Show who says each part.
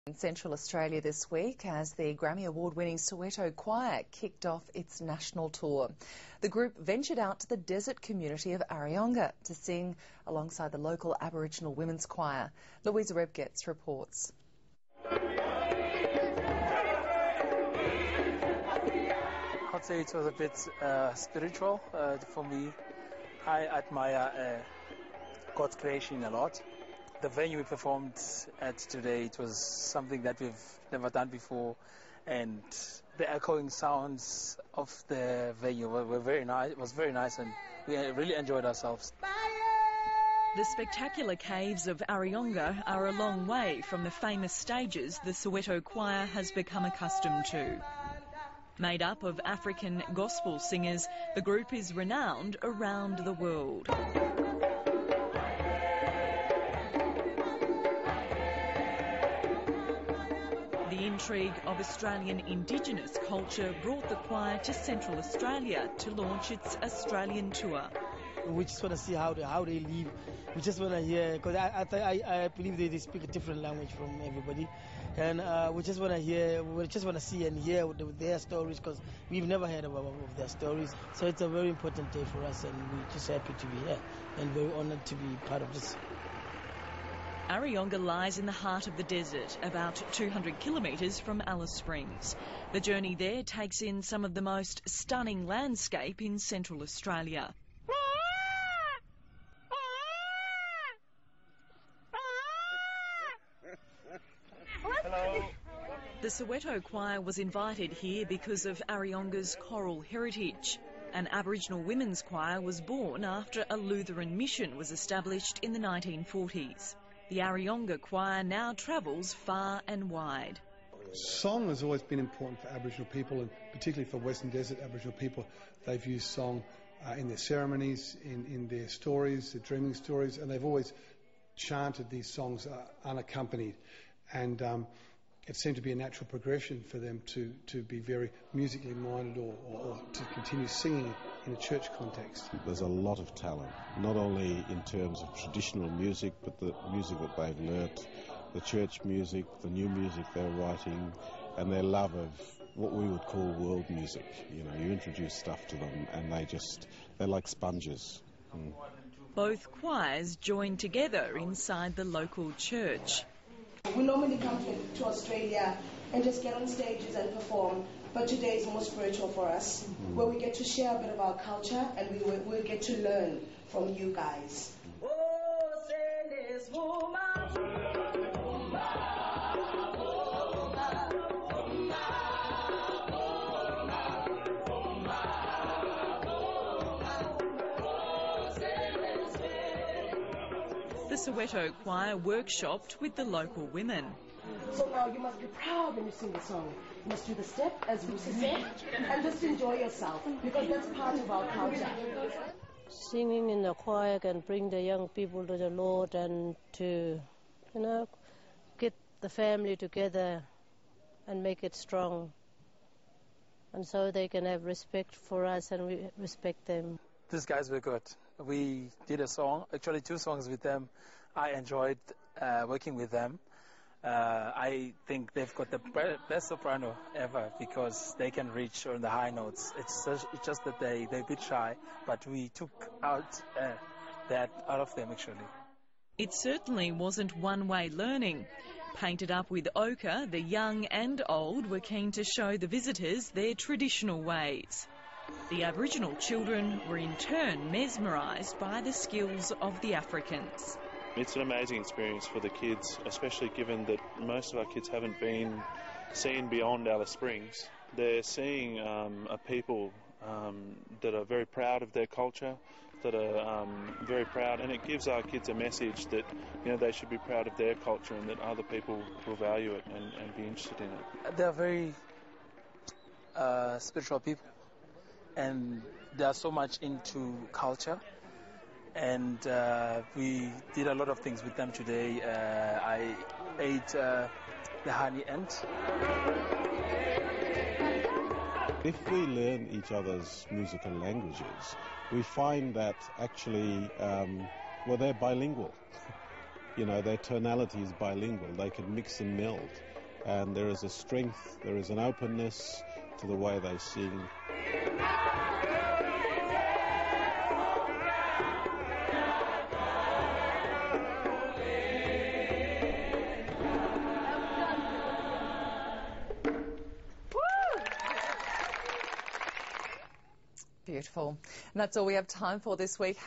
Speaker 1: In Central Australia this week as the Grammy Award-winning Soweto Choir kicked off its national tour. The group ventured out to the desert community of Areyonga to sing alongside the local Aboriginal women's choir. Louisa Rebgetz reports.
Speaker 2: I'd say it was a bit spiritual for me. I admire God's creation a lot. The venue we performed at today, it was something that we've never done before, and the echoing sounds of the venue were very nice. It was very nice, and we really enjoyed ourselves.
Speaker 3: The spectacular caves of Areyonga are a long way from the famous stages the Soweto Choir has become accustomed to. Made up of African gospel singers, the group is renowned around the world. The intrigue of Australian Indigenous culture brought the choir to Central Australia to launch its Australian tour.
Speaker 4: We just want to see how they live. We just want to hear, because I believe they speak a different language from everybody, and we just want to hear, we just want to see and hear their stories, because we've never heard of their stories. So it's a very important day for us, and we're just happy to be here and very honoured to be part of this.
Speaker 3: Areyonga lies in the heart of the desert, about 200 kilometres from Alice Springs. The journey there takes in some of the most stunning landscape in Central Australia.
Speaker 2: Hello.
Speaker 3: The Soweto Choir was invited here because of Areyonga's choral heritage. An Aboriginal women's choir was born after a Lutheran mission was established in the 1940s. The Areyonga choir now travels far and wide.
Speaker 5: Song has always been important for Aboriginal people, and particularly for Western Desert Aboriginal people. They've used song in their ceremonies, in their stories, their dreaming stories, and they've always chanted these songs unaccompanied. And it seemed to be a natural progression for them to be very musically minded or to continue singing in a church context.
Speaker 6: There's a lot of talent, not only in terms of traditional music, but the music that they've learnt, the church music, the new music they're writing, and their love of what we would call world music. You know, you introduce stuff to them and they're like sponges.
Speaker 3: Both choirs join together inside the local church.
Speaker 7: We normally come to Australia and just get on stages and perform, but today is more spiritual for us, where we get to share a bit of our culture and we'll get to learn from you guys.
Speaker 3: The Soweto Choir workshopped with the local women.
Speaker 7: So now you must be proud when you sing the song. You must do the step, as Lucy said, and just enjoy yourself, because that's part of our culture.
Speaker 8: Singing in the choir can bring the young people to the Lord and to, get the family together and make it strong. And so they can have respect for us and we respect them.
Speaker 2: These guys were good. We did a song, actually 2 songs with them. I enjoyed working with them. I think they've got the best soprano ever, because they can reach on the high notes. It's just that they're a bit shy, but we took that out of them actually.
Speaker 3: It certainly wasn't one-way learning. Painted up with ochre, the young and old were keen to show the visitors their traditional ways. The Aboriginal children were in turn mesmerised by the skills of the Africans.
Speaker 9: It's an amazing experience for the kids, especially given that most of our kids haven't been seen beyond Alice Springs. They're seeing a people that are very proud of their culture, that are very proud, and it gives our kids a message that they should be proud of their culture and that other people will value it and be interested in it.
Speaker 2: They're very spiritual people, and they are so much into culture, and we did a lot of things with them today. I ate the honey ant.
Speaker 6: If we learn each other's musical languages, we find that actually, they're bilingual. Their tonality is bilingual. They can mix and meld. and there is a strength, there is an openness to the way they sing.
Speaker 1: Beautiful. And that's all we have time for this week.